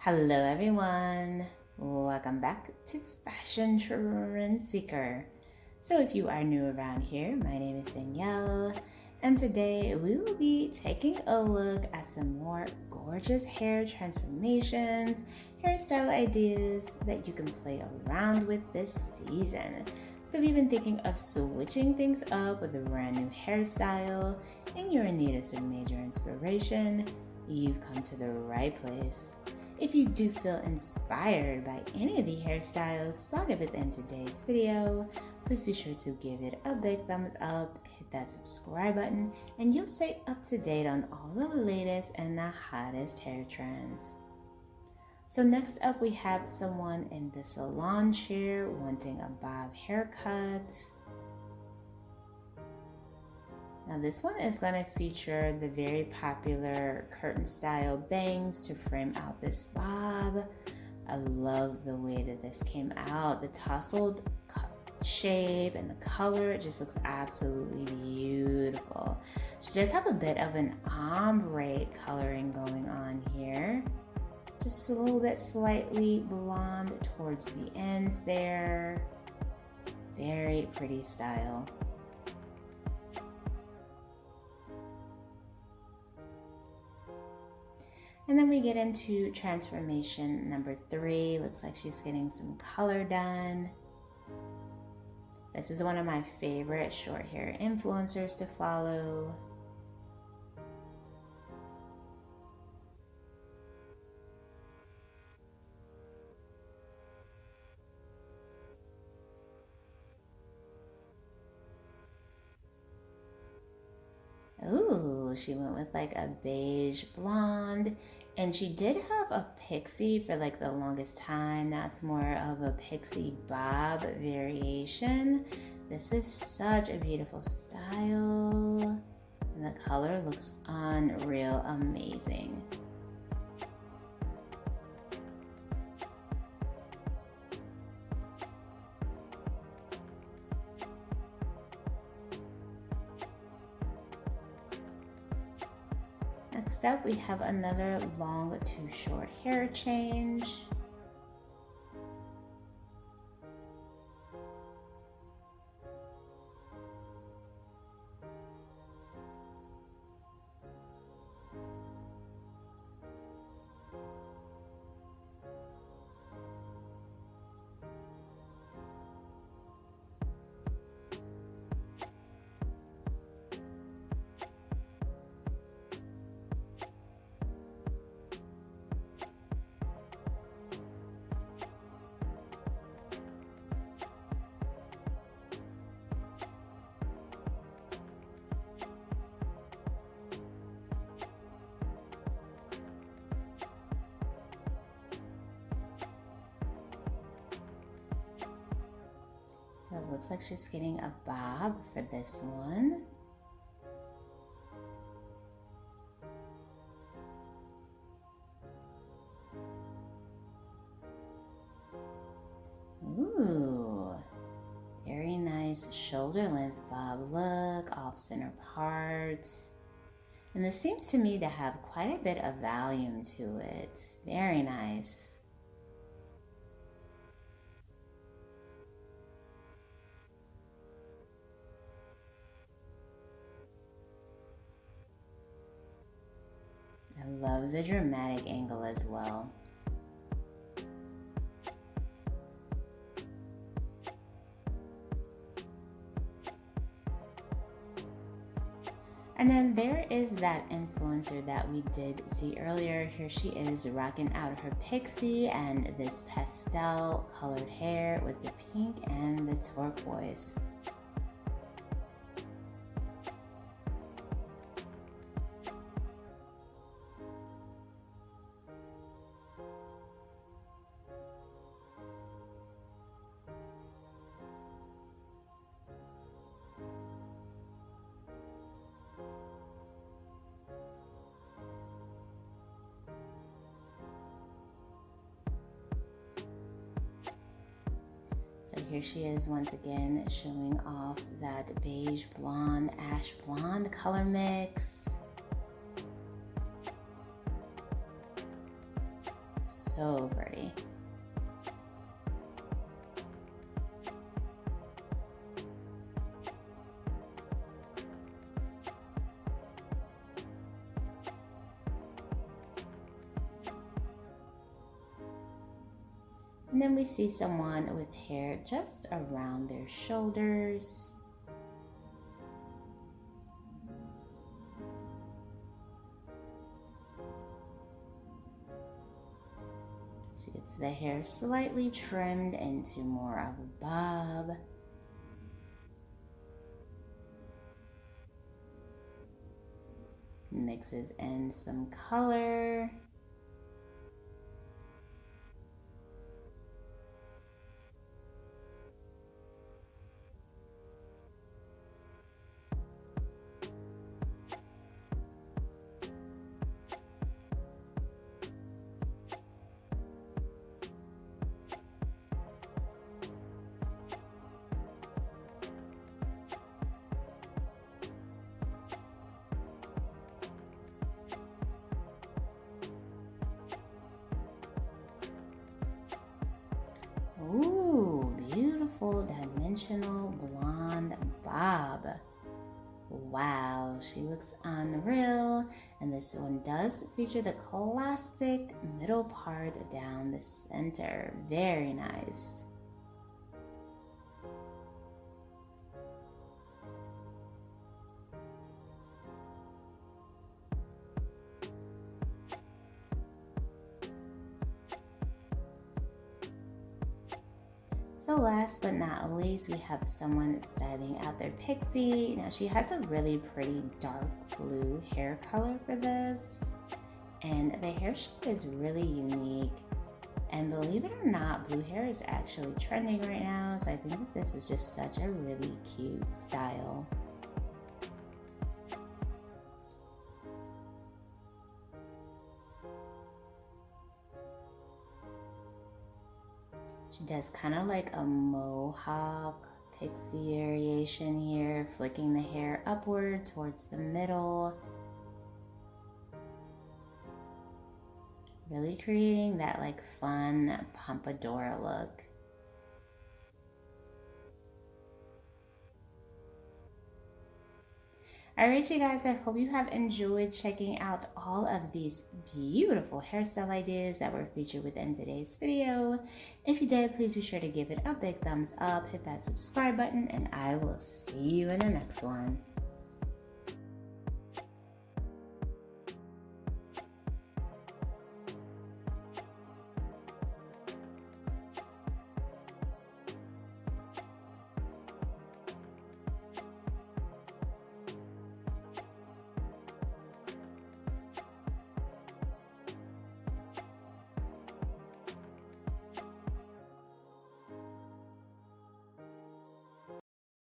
Hello everyone, welcome back to Fashion Trend Seeker. So if you are new around here, my name is Danielle, and today we will be taking a look at some more gorgeous hair transformations, hairstyle ideas that you can play around with this season. So if you've been thinking of switching things up with a brand new hairstyle and you're in need of some major inspiration, you've come to the right place. If you do feel inspired by any of the hairstyles spotted within today's video, please be sure to give it a big thumbs up, hit that subscribe button, and you'll stay up to date on all the latest and the hottest hair trends. So next up we have someone in the salon chair wanting a bob haircut. Now this one is going to feature the very popular curtain style bangs to frame out this bob. I love the way that this came out. The tousled shape and the color, it just looks absolutely beautiful. She does have a bit of an ombre coloring going on here. Just a little bit slightly blonde towards the ends there. Very pretty style. And then we get into transformation number 3. Looks like she's getting some color done. This is one of my favorite short hair influencers to follow. Ooh, she went with like a beige blonde, and she did have a pixie for like the longest time. That's more of a pixie bob variation. This is such a beautiful style, and the color looks unreal, amazing. Next up, we have another long to short hair change. So it looks like she's getting a bob for this one. Ooh, very nice shoulder length bob look, off center parts. And this seems to me to have quite a bit of volume to it. Very nice. I love the dramatic angle as well. And then there is that influencer that we did see earlier. Here she is rocking out her pixie and this pastel colored hair with the pink and the turquoise. So here she is once again showing off that beige blonde, ash blonde color mix. So pretty. And then we see someone with hair just around their shoulders. She gets the hair slightly trimmed into more of a bob. Mixes in some color. Ooh, beautiful dimensional blonde bob. Wow, she looks unreal. And this one does feature the classic middle part down the center. Very nice. So last but not least, we have someone styling out their Pixie. Now she has a really pretty dark blue hair color for this. And the hair shape is really unique. And believe it or not, blue hair is actually trending right now. So I think that this is just such a really cute style. She does kind of like a mohawk pixie variation here, flicking the hair upward towards the middle. Really creating that like fun pompadour look. Alright you guys, I hope you have enjoyed checking out all of these beautiful hairstyle ideas that were featured within today's video. If you did, please be sure to give it a big thumbs up, hit that subscribe button, and I will see you in the next one.